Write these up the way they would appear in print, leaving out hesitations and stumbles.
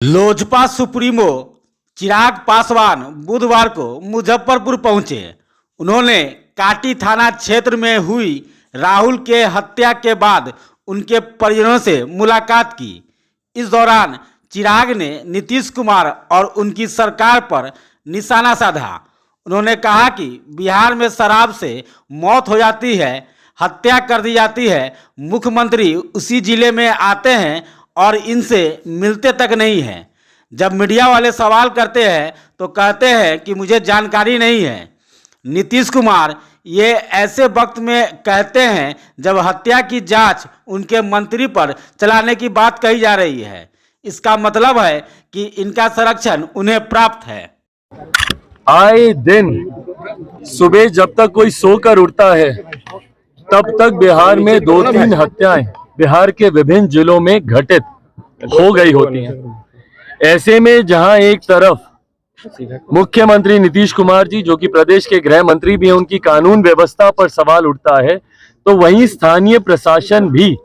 Lojpa supremo Chirag Paswan बुधवार को मुजफ्फरपुर पहुंचे। उन्होंने काटी थाना क्षेत्र में हुई राहुल के हत्या के बाद उनके परिजनों से मुलाकात की। इस दौरान चिराग ने नीतीश कुमार और उनकी सरकार पर निशाना साधा। उन्होंने कहा कि बिहार में शराब से मौत हो जाती है, हत्या कर दी जाती है, मुख्यमंत्री उसी जिले में आते हैं और इनसे मिलते तक नहीं हैं। जब मीडिया वाले सवाल करते हैं तो कहते हैं कि मुझे जानकारी नहीं है। नीतीश कुमार ये ऐसे वक्त में कहते हैं जब हत्या की जांच उनके मंत्री पर चलाने की बात कही जा रही है। इसका मतलब है कि इनका संरक्षण उन्हें प्राप्त है। आए दिन सुबह जब तक कोई सोकर उठता है तब तक बिहार में 2-3 हत्याएं बिहार के विभिन्न जिलों में घटित हो गई होती हैं। ऐसे में जहां एक तरफ मुख्यमंत्री नीतीश कुमार जी, जो कि प्रदेश के गृह मंत्री भी हैं, उनकी कानून व्यवस्था पर सवाल उठता है, तो वहीं स्थानीय प्रशासन भी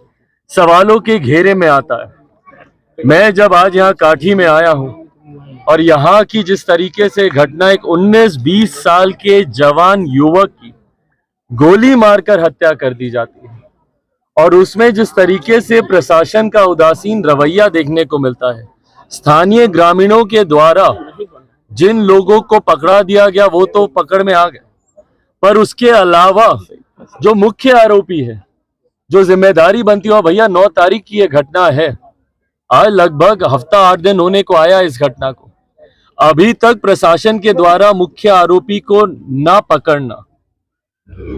सवालों के घेरे में आता है। मैं जब आज यहाँ काठी में आया हूँ और यहाँ की जिस तरीके से घटना, एक 19-20 साल के जवान युवक की गोली मारकर हत्या कर दी जाती है और उसमें जिस तरीके से प्रशासन का उदासीन रवैया देखने को मिलता है, स्थानीय ग्रामीणों के द्वारा जिन लोगों को पकड़ा दिया गया वो तो पकड़ में आ गए, पर उसके अलावा जो मुख्य आरोपी है, जो जिम्मेदारी बनती हो, भैया 9 तारीख की ये घटना है, आज लगभग हफ्ता 8 दिन होने को आया इस घटना को। अभी तक प्रशासन के द्वारा मुख्य आरोपी को ना पकड़ना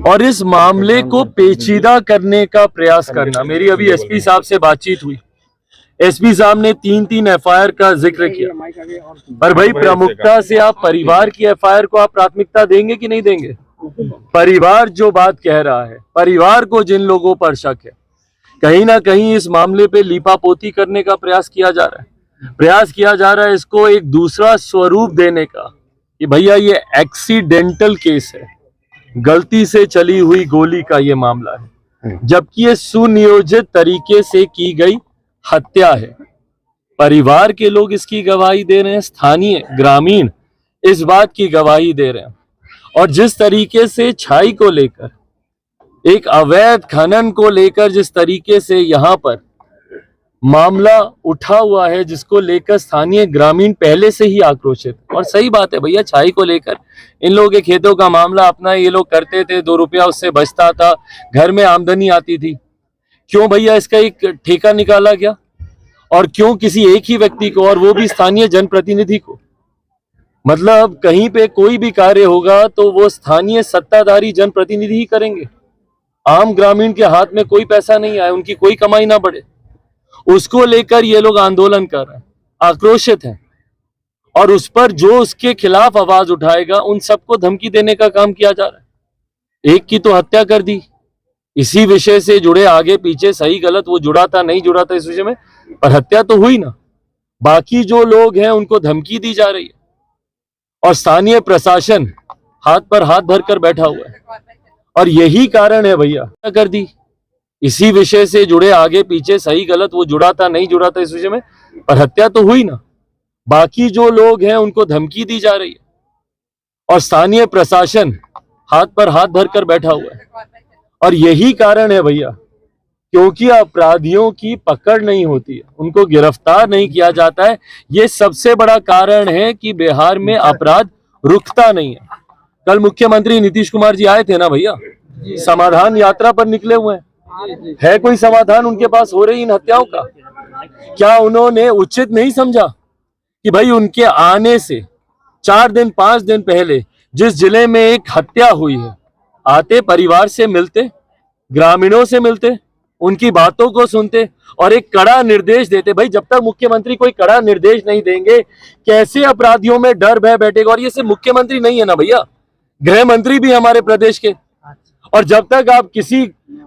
और इस मामले को पेचीदा करने का प्रयास करना। मेरी अभी एसपी साहब से बातचीत हुई, एसपी साहब ने 3-3 एफआईआर का जिक्र किया, पर भाई प्रमुखता से आप परिवार की एफआईआर को आप प्राथमिकता देंगे कि नहीं देंगे? परिवार जो बात कह रहा है, परिवार को जिन लोगों पर शक है, कहीं ना कहीं इस मामले पे लीपापोती करने का प्रयास किया जा रहा है, इसको एक दूसरा स्वरूप देने का कि भैया ये एक्सीडेंटल केस है, गलती से चली हुई गोली का ये मामला है, जबकि ये सुनियोजित तरीके से की गई हत्या है। परिवार के लोग इसकी गवाही दे रहे हैं, स्थानीय ग्रामीण इस बात की गवाही दे रहे हैं। और जिस तरीके से छाई को लेकर, एक अवैध खनन को लेकर जिस तरीके से यहाँ पर मामला उठा हुआ है, जिसको लेकर स्थानीय ग्रामीण पहले से ही आक्रोशित, और सही बात है भैया, छाई को लेकर इन लोगों के खेतों का मामला अपना ये लोग करते थे, 2 रुपया उससे बचता था, घर में आमदनी आती थी। क्यों भैया इसका एक ठेका निकाला गया और क्यों किसी एक ही व्यक्ति को, और वो भी स्थानीय जनप्रतिनिधि को? मतलब कहीं पे कोई भी कार्य होगा तो वो स्थानीय सत्ताधारी जनप्रतिनिधि ही करेंगे। आम ग्रामीण के हाथ में कोई पैसा नहीं आए, उनकी कोई कमाई ना बढ़े, उसको लेकर ये लोग आंदोलन कर रहे हैं, आक्रोशित हैं। और उस पर जो उसके खिलाफ आवाज उठाएगा उन सबको धमकी देने का काम किया जा रहा है। एक की तो हत्या कर दी, इसी विषय से जुड़े आगे पीछे सही गलत वो जुड़ा था नहीं जुड़ा था इस विषय में, पर हत्या तो हुई ना। बाकी जो लोग हैं उनको धमकी दी जा रही है और स्थानीय प्रशासन हाथ पर हाथ धरकर बैठा हुआ है। और यही कारण है भैया, क्या कर दी, इसी विषय से जुड़े आगे पीछे सही गलत वो जुड़ा था नहीं जुड़ा था इस विषय में, पर हत्या तो हुई ना। बाकी जो लोग हैं उनको धमकी दी जा रही है और स्थानीय प्रशासन हाथ पर हाथ धरकर बैठा हुआ है। और यही कारण है भैया, क्योंकि अपराधियों की पकड़ नहीं होती है, उनको गिरफ्तार नहीं किया जाता है। ये सबसे बड़ा कारण है कि बिहार में अपराध रुकता नहीं है। कल मुख्यमंत्री नीतीश कुमार जी आए थे ना भैया, समाधान यात्रा पर निकले हुए हैं। है कोई समाधान उनके पास हो रही इन हत्याओं का? क्या उन्होंने उचित नहीं समझा कि भाई उनके आने से 4 दिन 5 दिन पहले जिस जिले में एक हत्या हुई है, आते, परिवार से मिलते, ग्रामीणों से मिलते, उनकी बातों को सुनते और एक कड़ा निर्देश देते। भाई जब तक मुख्यमंत्री कोई कड़ा निर्देश नहीं देंगे कैसे अपराधियों में डर भय बैठेगा? और ये सिर्फ मुख्यमंत्री नहीं है ना भैया, गृह मंत्री भी हमारे प्रदेश के। और जब तक आप किसी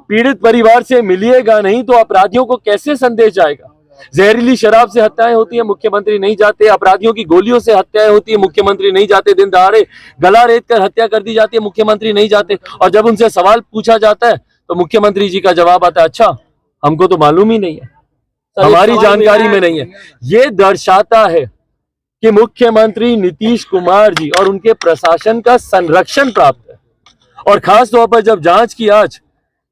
पीड़ित परिवार से मिलिएगा नहीं तो अपराधियों को कैसे संदेश जाएगा? जहरीली शराब से हत्याएं होती है, मुख्यमंत्री नहीं जाते। अपराधियों की गोलियों से हत्याएं होती है, मुख्यमंत्री नहीं जाते। दिन दहाड़े गला रेत कर हत्या कर दी जाती है, मुख्यमंत्री नहीं जाते। और जब उनसे सवाल पूछा जाता है तो मुख्यमंत्री जी का जवाब आता है, अच्छा हमको तो मालूम ही नहीं है। हमारी जानकारी में नहीं है। ये दर्शाता है कि मुख्यमंत्री नीतीश कुमार जी और उनके प्रशासन का संरक्षण प्राप्त है। और खास तौर पर जब जांच की आज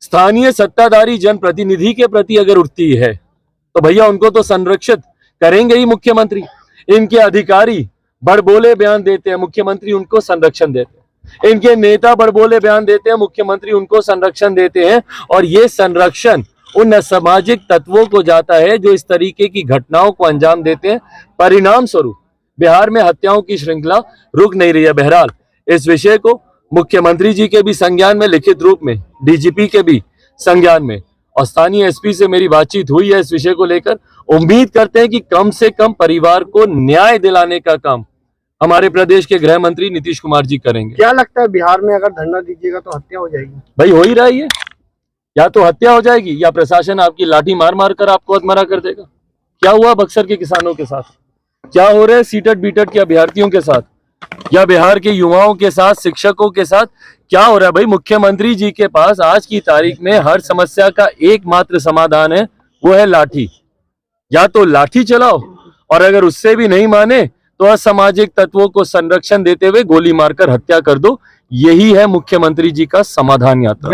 स्थानीय सत्ताधारी जनप्रतिनिधि के प्रति अगर उठती है तो भैया उनको तो संरक्षित करेंगे ही मुख्यमंत्री। इनके अधिकारी बड़बोले बयान देते हैं, मुख्यमंत्री उनको संरक्षण देते हैं। इनके नेता बड़बोले बयान देते हैं, मुख्यमंत्री उनको संरक्षण देते हैं। और ये संरक्षण उन असामाजिक तत्वों को जाता है जो इस तरीके की घटनाओं को अंजाम देते हैं। परिणाम स्वरूप बिहार में हत्याओं की श्रृंखला रुक नहीं रही है। बहरहाल इस विषय को मुख्यमंत्री जी के भी संज्ञान में, लिखित रूप में डीजीपी के भी संज्ञान में, और स्थानीय एसपी से मेरी बातचीत हुई है इस विषय को लेकर। उम्मीद करते हैं कि कम से कम परिवार को न्याय दिलाने का काम हमारे प्रदेश के गृह मंत्री नीतीश कुमार जी करेंगे। क्या लगता है बिहार में अगर धरना दीजिएगा तो हत्या हो जाएगी? भाई हो ही रहा है, या तो हत्या हो जाएगी या प्रशासन आपकी लाठी मार मार कर आपको हथमरा कर देगा। क्या हुआ बक्सर के किसानों के साथ, क्या हो रहा है सीटेट बीटेट के अभ्यर्थियों के साथ, या बिहार के युवाओं के साथ, शिक्षकों के साथ क्या हो रहा है। भाई मुख्यमंत्री जी के पास आज की तारीख में हर समस्या का एकमात्र समाधान है, वो है लाठी। या तो लाठी चलाओ, और अगर उससे भी नहीं माने तो असामाजिक तत्वों को संरक्षण देते हुए गोली मारकर हत्या कर दो। यही है मुख्यमंत्री जी का समाधान यात्रा।